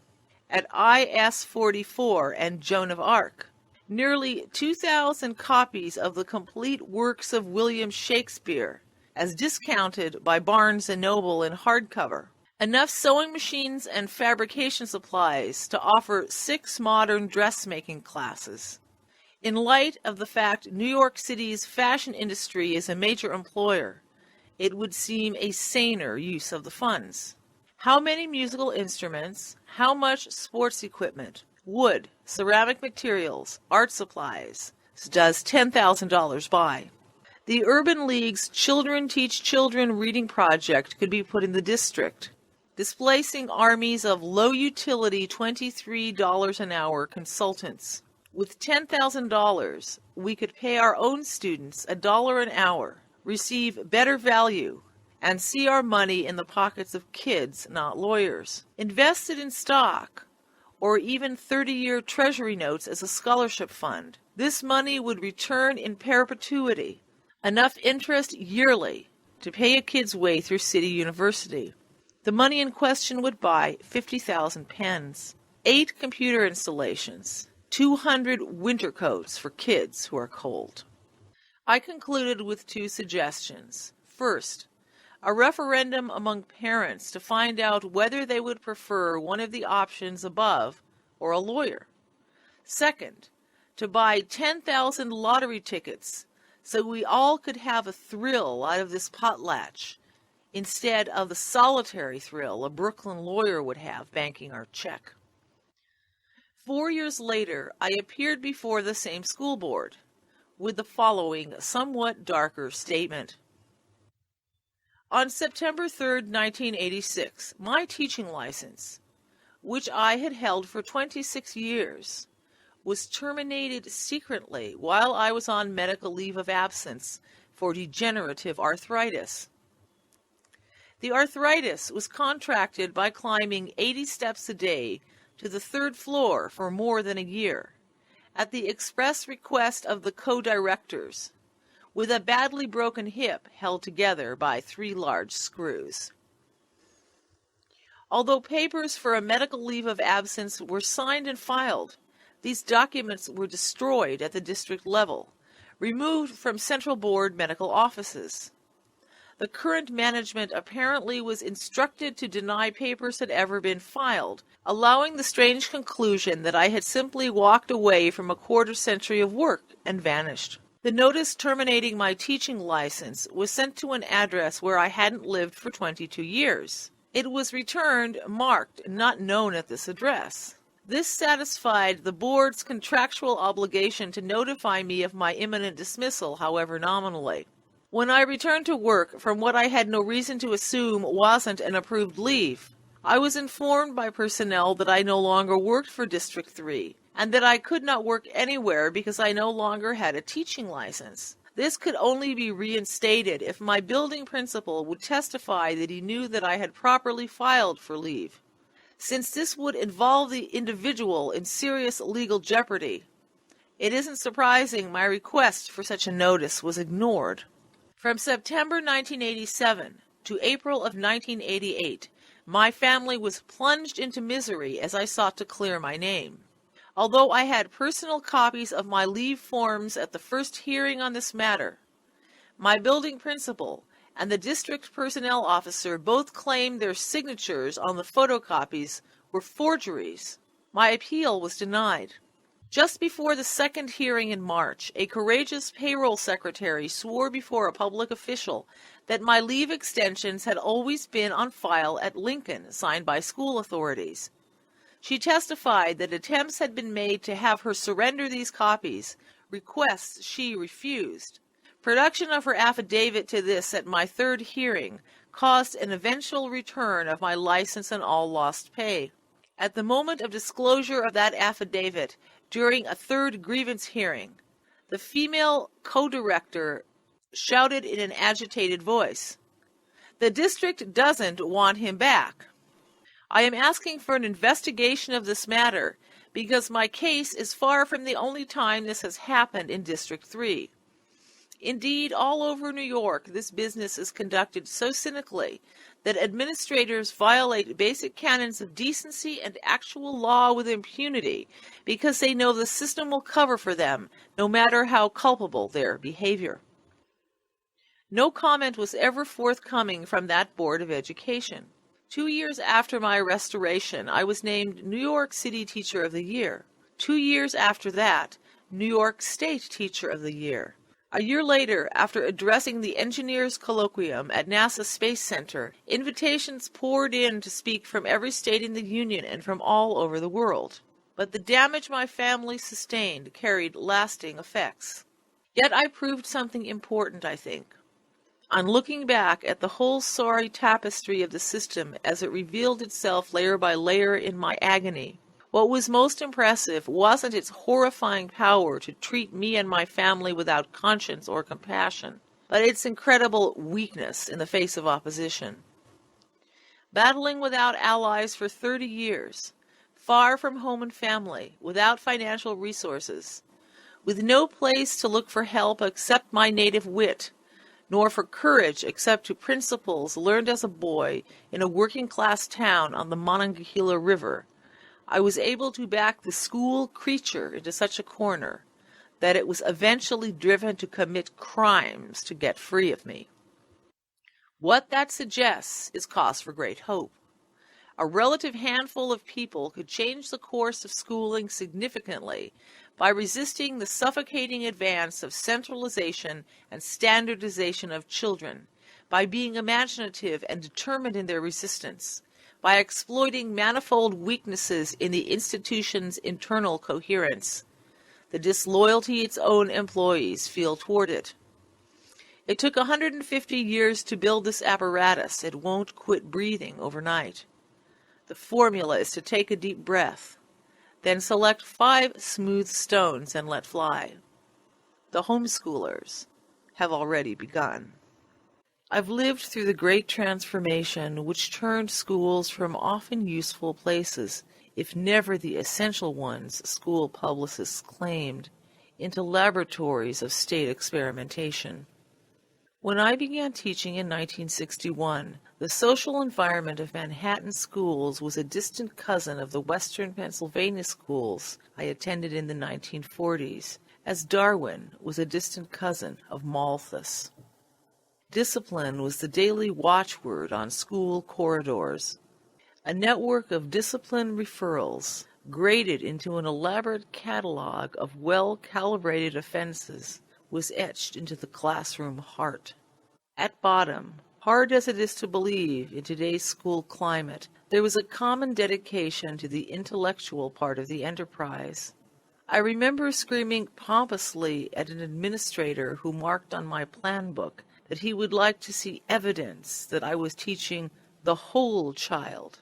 at IS-44 and Joan of Arc. Nearly 2,000 copies of the complete works of William Shakespeare, as discounted by Barnes & Noble in hardcover. Enough sewing machines and fabrication supplies to offer 6 modern dressmaking classes. In light of the fact New York City's fashion industry is a major employer, it would seem a saner use of the funds. How many musical instruments, how much sports equipment, wood, ceramic materials, art supplies does $10,000 buy? The Urban League's Children Teach Children reading project could be put in the district, displacing armies of low-utility $23 an hour consultants. With $10,000, we could pay our own students $1 an hour, receive better value, and see our money in the pockets of kids, not lawyers. Invested in stock, or even 30-year treasury notes as a scholarship fund, this money would return in perpetuity, enough interest yearly to pay a kid's way through City University. The money in question would buy 50,000 pens, 8 computer installations, 200 winter coats for kids who are cold. I concluded with 2 suggestions. First, a referendum among parents to find out whether they would prefer one of the options above or a lawyer. Second, to buy 10,000 lottery tickets so we all could have a thrill out of this potlatch instead of the solitary thrill a Brooklyn lawyer would have banking our check. 4 years later, I appeared before the same school board with the following somewhat darker statement. On September 3, 1986, my teaching license, which I had held for 26 years, was terminated secretly while I was on medical leave of absence for degenerative arthritis. The arthritis was contracted by climbing 80 steps a day to the 3rd floor for more than a year, at the express request of the co-directors, with a badly broken hip held together by 3 large screws. Although papers for a medical leave of absence were signed and filed, these documents were destroyed at the district level, removed from Central Board medical offices. The current management apparently was instructed to deny papers had ever been filed, allowing the strange conclusion that I had simply walked away from a quarter-century of work and vanished. The notice terminating my teaching license was sent to an address where I hadn't lived for 22 years. It was returned marked not known at this address. This satisfied the board's contractual obligation to notify me of my imminent dismissal, however nominally. When I returned to work from what I had no reason to assume wasn't an approved leave, I was informed by personnel that I no longer worked for District 3 and that I could not work anywhere because I no longer had a teaching license. This could only be reinstated if my building principal would testify that he knew that I had properly filed for leave. Since this would involve the individual in serious legal jeopardy, it isn't surprising my request for such a notice was ignored. From September 1987 to April of 1988, my family was plunged into misery as I sought to clear my name. Although I had personal copies of my leave forms at the first hearing on this matter, my building principal and the district personnel officer both claimed their signatures on the photocopies were forgeries. My appeal was denied. Just before the second hearing in March, a courageous payroll secretary swore before a public official that my leave extensions had always been on file at Lincoln, signed by school authorities. She testified that attempts had been made to have her surrender these copies, requests she refused. Production of her affidavit to this at my third hearing caused an eventual return of my license and all lost pay. At the moment of disclosure of that affidavit, during a third grievance hearing, the female co-director shouted in an agitated voice, "The district doesn't want him back." I am asking for an investigation of this matter because my case is far from the only time this has happened in District 3. Indeed, all over New York, this business is conducted so cynically that administrators violate basic canons of decency and actual law with impunity because they know the system will cover for them, no matter how culpable their behavior. No comment was ever forthcoming from that Board of Education. 2 years after my restoration, I was named New York City Teacher of the Year. 2 years after that, New York State Teacher of the Year. A year later, after addressing the Engineers Colloquium at NASA Space Center, invitations poured in to speak from every state in the Union and from all over the world. But the damage my family sustained carried lasting effects. Yet I proved something important, I think. On looking back at the whole sorry tapestry of the system as it revealed itself layer by layer in my agony, what was most impressive wasn't its horrifying power to treat me and my family without conscience or compassion, but its incredible weakness in the face of opposition. Battling without allies for 30 years, far from home and family, without financial resources, with no place to look for help except my native wit, nor for courage except to principles learned as a boy in a working-class town on the Monongahela River, I was able to back the school creature into such a corner that it was eventually driven to commit crimes to get free of me. What that suggests is cause for great hope. A relative handful of people could change the course of schooling significantly by resisting the suffocating advance of centralization and standardization of children, by being imaginative and determined in their resistance, by exploiting manifold weaknesses in the institution's internal coherence, the disloyalty its own employees feel toward it. It took 150 years to build this apparatus. It won't quit breathing overnight. The formula is to take a deep breath, then select 5 smooth stones and let fly. The homeschoolers have already begun. I've lived through the great transformation which turned schools from often useful places, if never the essential ones school publicists claimed, into laboratories of state experimentation. When I began teaching in 1961, the social environment of Manhattan schools was a distant cousin of the Western Pennsylvania schools I attended in the 1940s, as Darwin was a distant cousin of Malthus. Discipline was the daily watchword on school corridors. A network of discipline referrals, graded into an elaborate catalog of well-calibrated offenses, was etched into the classroom heart. At bottom, hard as it is to believe in today's school climate, there was a common dedication to the intellectual part of the enterprise. I remember screaming pompously at an administrator who marked on my plan book that he would like to see evidence that I was teaching the whole child,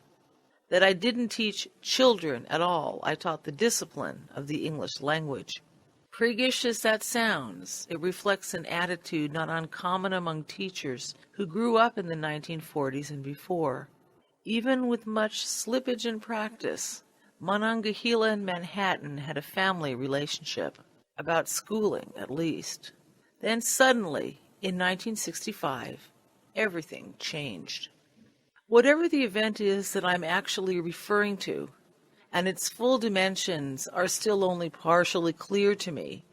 that I didn't teach children at all. I taught the discipline of the English language. Priggish as that sounds, it reflects an attitude not uncommon among teachers who grew up in the 1940s and before. Even with much slippage in practice, Monongahela and Manhattan had a family relationship, about schooling at least. Then suddenly, in 1965, everything changed. Whatever the event is that I'm actually referring to, and its full dimensions are still only partially clear to me,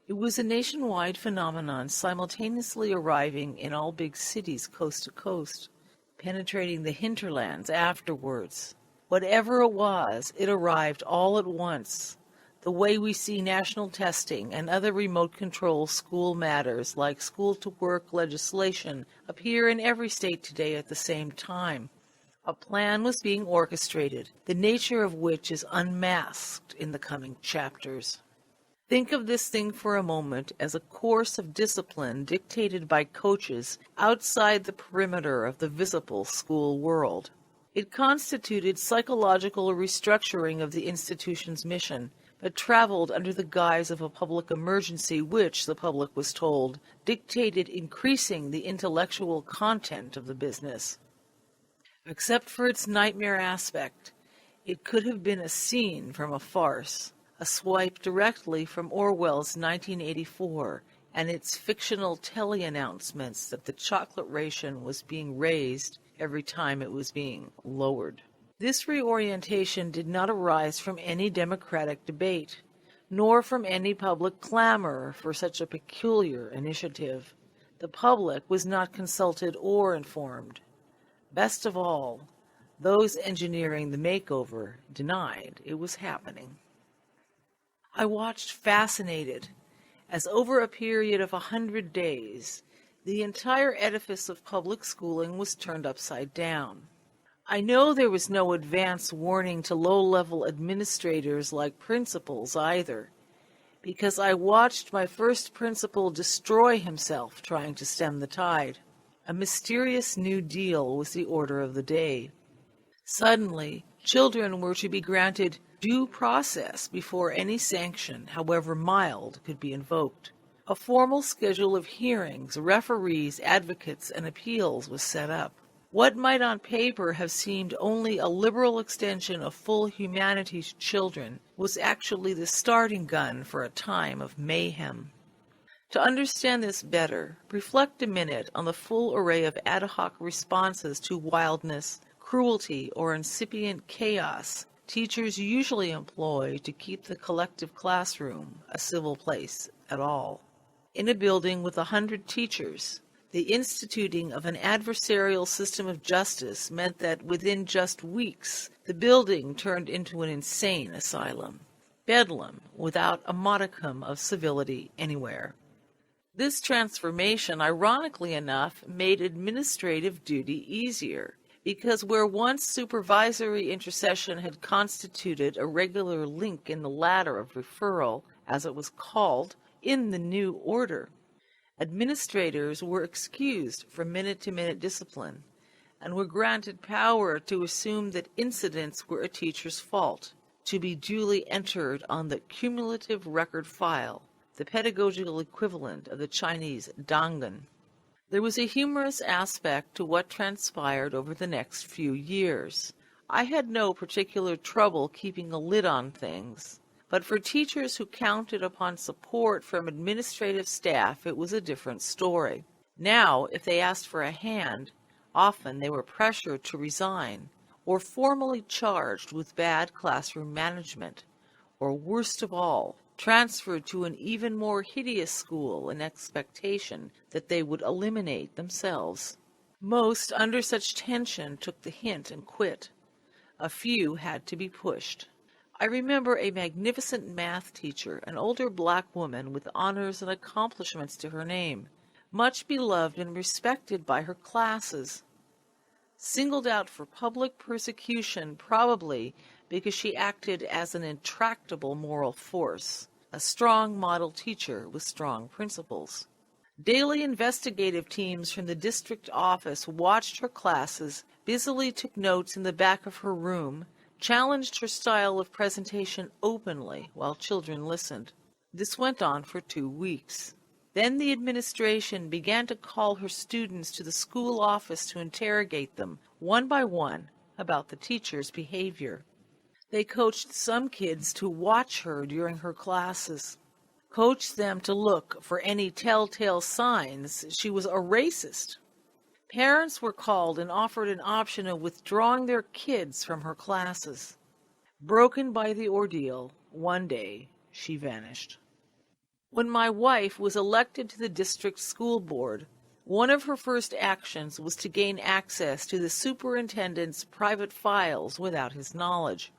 it was a nationwide phenomenon simultaneously arriving in all big cities coast to coast, penetrating the hinterlands afterwards. Whatever it was, it arrived all at once, the way we see national testing and other remote control school matters like school-to-work legislation appear in every state today at the same time. A plan was being orchestrated, the nature of which is unmasked in the coming chapters. Think of this thing for a moment as a course of discipline dictated by coaches outside the perimeter of the visible school world. It constituted psychological restructuring of the institution's mission, but traveled under the guise of a public emergency which, the public was told, dictated increasing the intellectual content of the business. Except for its nightmare aspect, it could have been a scene from a farce, a swipe directly from Orwell's 1984 and its fictional tele-announcements that the chocolate ration was being raised every time it was being lowered. This reorientation did not arise from any democratic debate, nor from any public clamor for such a peculiar initiative. The public was not consulted or informed. Best of all, those engineering the makeover denied it was happening. I watched fascinated as over a period of 100 days, the entire edifice of public schooling was turned upside down. I know there was no advance warning to low-level administrators like principals either, because I watched my first principal destroy himself trying to stem the tide. A mysterious New Deal was the order of the day. Suddenly, children were to be granted due process before any sanction, however mild, could be invoked. A formal schedule of hearings, referees, advocates, and appeals was set up. What might on paper have seemed only a liberal extension of full humanity to children was actually the starting gun for a time of mayhem. To understand this better, reflect a minute on the full array of ad hoc responses to wildness, cruelty, or incipient chaos teachers usually employ to keep the collective classroom a civil place at all. In a building with 100 teachers, the instituting of an adversarial system of justice meant that within just weeks, the building turned into an insane asylum. Bedlam, without a modicum of civility anywhere. This transformation, ironically enough, made administrative duty easier, because where once supervisory intercession had constituted a regular link in the ladder of referral, as it was called, in the new order, administrators were excused from minute-to-minute discipline, and were granted power to assume that incidents were a teacher's fault, to be duly entered on the cumulative record file, the pedagogical equivalent of the Chinese dangan. There was a humorous aspect to what transpired over the next few years. I had no particular trouble keeping a lid on things, but for teachers who counted upon support from administrative staff, it was a different story. Now, if they asked for a hand, often they were pressured to resign, or formally charged with bad classroom management, or worst of all, transferred to an even more hideous school in expectation that they would eliminate themselves. Most, under such tension, took the hint and quit. A few had to be pushed. I remember a magnificent math teacher, an older black woman with honors and accomplishments to her name, much beloved and respected by her classes. Singled out for public persecution probably because she acted as an intractable moral force, a strong model teacher with strong principles. Daily investigative teams from the district office watched her classes, busily took notes in the back of her room, challenged her style of presentation openly while children listened. This went on for 2 weeks. Then the administration began to call her students to the school office to interrogate them, one by one, about the teacher's behavior. They coached some kids to watch her during her classes, coached them to look for any telltale signs she was a racist. Parents were called and offered an option of withdrawing their kids from her classes. Broken by the ordeal, one day she vanished. When my wife was elected to the district school board, one of her first actions was to gain access to the superintendent's private files without his knowledge.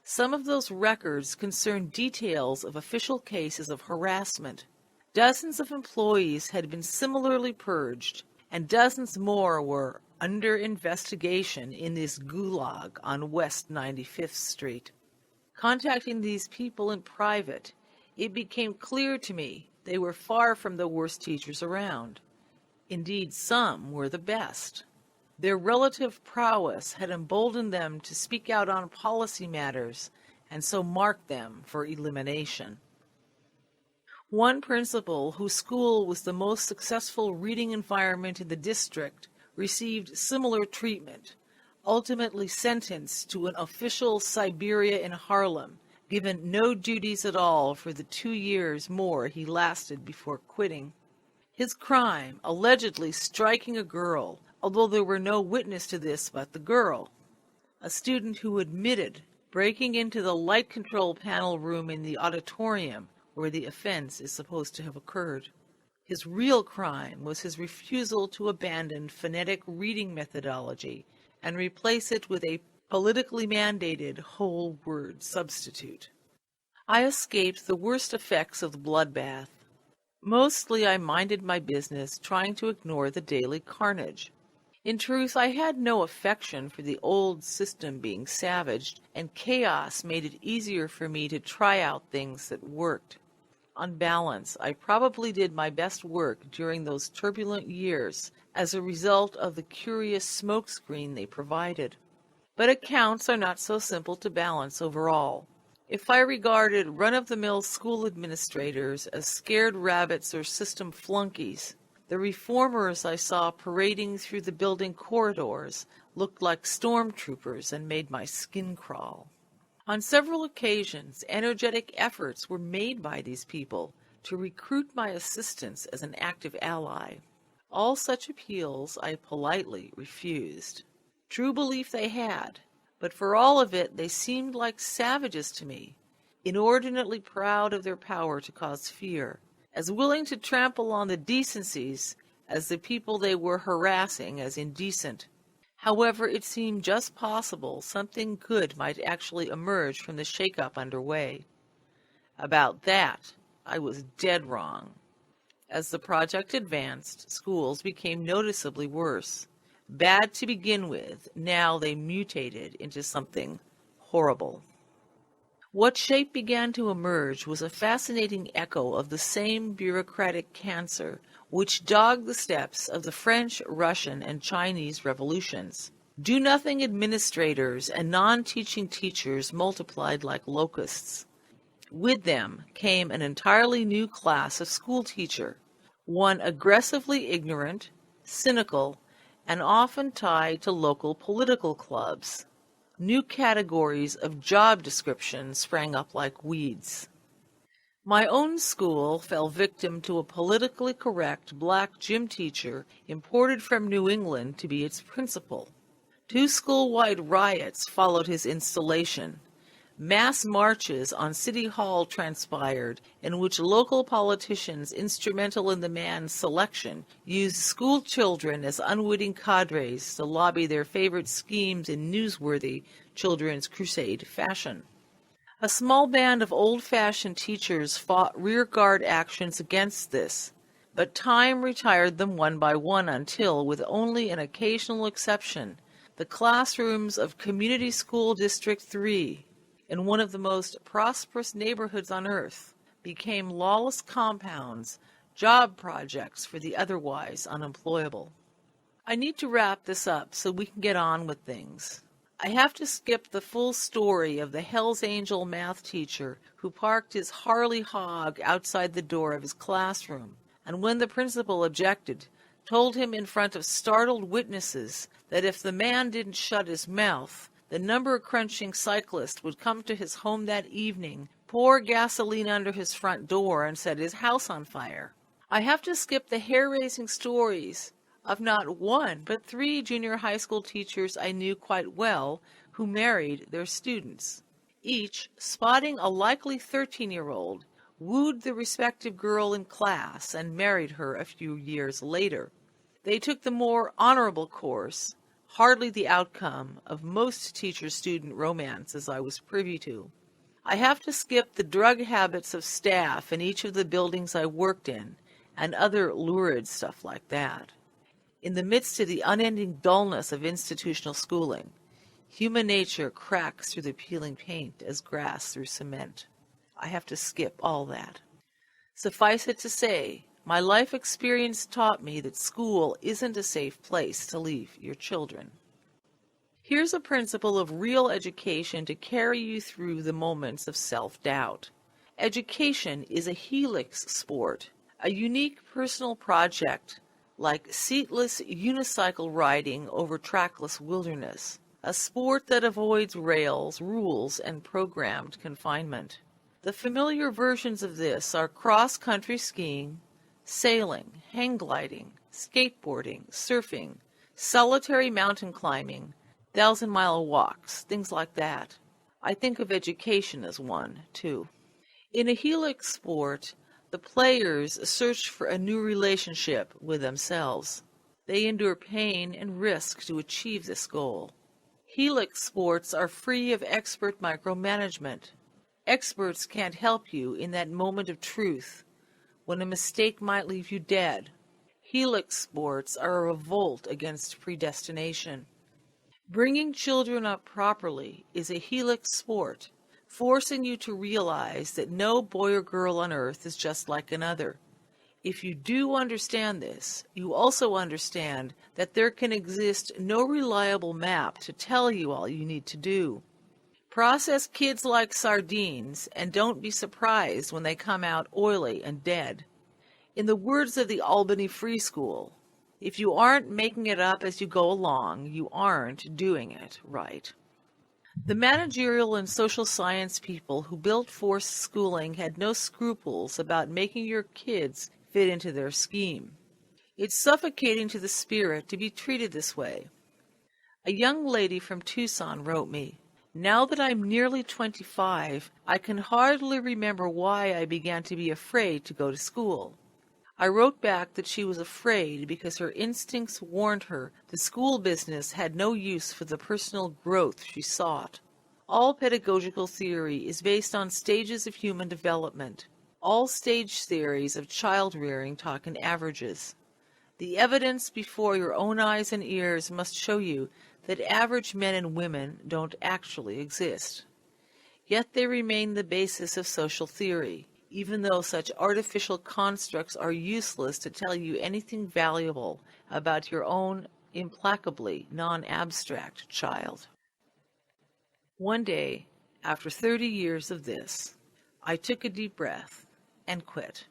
Some of those records concerned details of official cases of harassment. Dozens of employees had been similarly purged, and dozens more were under investigation in this gulag on West 95th Street. Contacting these people in private, it became clear to me they were far from the worst teachers around. Indeed, some were the best. Their relative prowess had emboldened them to speak out on policy matters, and so marked them for elimination. One principal, whose school was the most successful reading environment in the district, received similar treatment, ultimately sentenced to an official Siberia in Harlem, given no duties at all for the 2 years more he lasted before quitting. His crime, allegedly striking a girl, although there were no witness to this but the girl, a student who admitted breaking into the light control panel room in the auditorium where the offense is supposed to have occurred. His real crime was his refusal to abandon phonetic reading methodology and replace it with a politically mandated whole word substitute. I escaped the worst effects of the bloodbath. Mostly I minded my business, trying to ignore the daily carnage. In truth, I had no affection for the old system being savaged, and chaos made it easier for me to try out things that worked. On balance, I probably did my best work during those turbulent years as a result of the curious smokescreen they provided. But accounts are not so simple to balance overall. If I regarded run-of-the-mill school administrators as scared rabbits or system flunkies, the reformers I saw parading through the building corridors looked like stormtroopers and made my skin crawl. On several occasions, energetic efforts were made by these people to recruit my assistance as an active ally. All such appeals I politely refused. True belief they had, but for all of it they seemed like savages to me, inordinately proud of their power to cause fear, as willing to trample on the decencies as the people they were harassing as indecent. However, it seemed just possible something good might actually emerge from the shake-up underway. About that, I was dead wrong. As the project advanced, schools became noticeably worse. Bad to begin with, now they mutated into something horrible. What shape began to emerge was a fascinating echo of the same bureaucratic cancer which dogged the steps of the French, Russian, and Chinese revolutions. Do-nothing administrators and non-teaching teachers multiplied like locusts. With them came an entirely new class of school teacher, one aggressively ignorant, cynical, and often tied to local political clubs. New categories of job descriptions sprang up like weeds. My own school fell victim to a politically correct black gym teacher imported from New England to be its principal. 2 school-wide riots followed his installation. Mass marches on City Hall transpired, in which local politicians instrumental in the man's selection used school children as unwitting cadres to lobby their favorite schemes in newsworthy Children's Crusade fashion. A small band of old-fashioned teachers fought rearguard actions against this, but time retired them one by one until, with only an occasional exception, the classrooms of Community School District 3, in one of the most prosperous neighborhoods on earth, became lawless compounds, job projects for the otherwise unemployable. I need to wrap this up so we can get on with things. I have to skip the full story of the Hells Angel math teacher who parked his Harley hog outside the door of his classroom, and when the principal objected, told him in front of startled witnesses that if the man didn't shut his mouth, the number-crunching cyclist would come to his home that evening, pour gasoline under his front door, and set his house on fire. I have to skip the hair-raising stories of not one, but 3 junior high school teachers I knew quite well who married their students. Each, spotting a likely 13-year-old, wooed the respective girl in class and married her a few years later. They took the more honorable course, hardly the outcome of most teacher-student romances I was privy to. I have to skip the drug habits of staff in each of the buildings I worked in, and other lurid stuff like that. In the midst of the unending dullness of institutional schooling, human nature cracks through the peeling paint as grass through cement. I have to skip all that. Suffice it to say, my life experience taught me that school isn't a safe place to leave your children. Here's a principle of real education to carry you through the moments of self-doubt. Education is a helix sport, a unique personal project like seatless unicycle riding over trackless wilderness, a sport that avoids rails, rules, and programmed confinement. The familiar versions of this are cross-country skiing, sailing, hang gliding, skateboarding, surfing, solitary mountain climbing, 1,000-mile walks, things like that. I think of education as one, too. In a helix sport, the players search for a new relationship with themselves. They endure pain and risk to achieve this goal. Helix sports are free of expert micromanagement. Experts can't help you in that moment of truth, when a mistake might leave you dead. Helix sports are a revolt against predestination. Bringing children up properly is a helix sport, forcing you to realize that no boy or girl on earth is just like another. If you do understand this, you also understand that there can exist no reliable map to tell you all you need to do. Process kids like sardines, and don't be surprised when they come out oily and dead. In the words of the Albany Free School, if you aren't making it up as you go along, you aren't doing it right. The managerial and social science people who built forced schooling had no scruples about making your kids fit into their scheme. It's suffocating to the spirit to be treated this way. A young lady from Tucson wrote me, "Now that I'm nearly 25, I can hardly remember why I began to be afraid to go to school." I wrote back that she was afraid because her instincts warned her the school business had no use for the personal growth she sought. All pedagogical theory is based on stages of human development. All stage theories of child rearing talk in averages. The evidence before your own eyes and ears must show you that average men and women don't actually exist. Yet they remain the basis of social theory, even though such artificial constructs are useless to tell you anything valuable about your own implacably non-abstract child. One day, after 30 years of this, I took a deep breath and quit.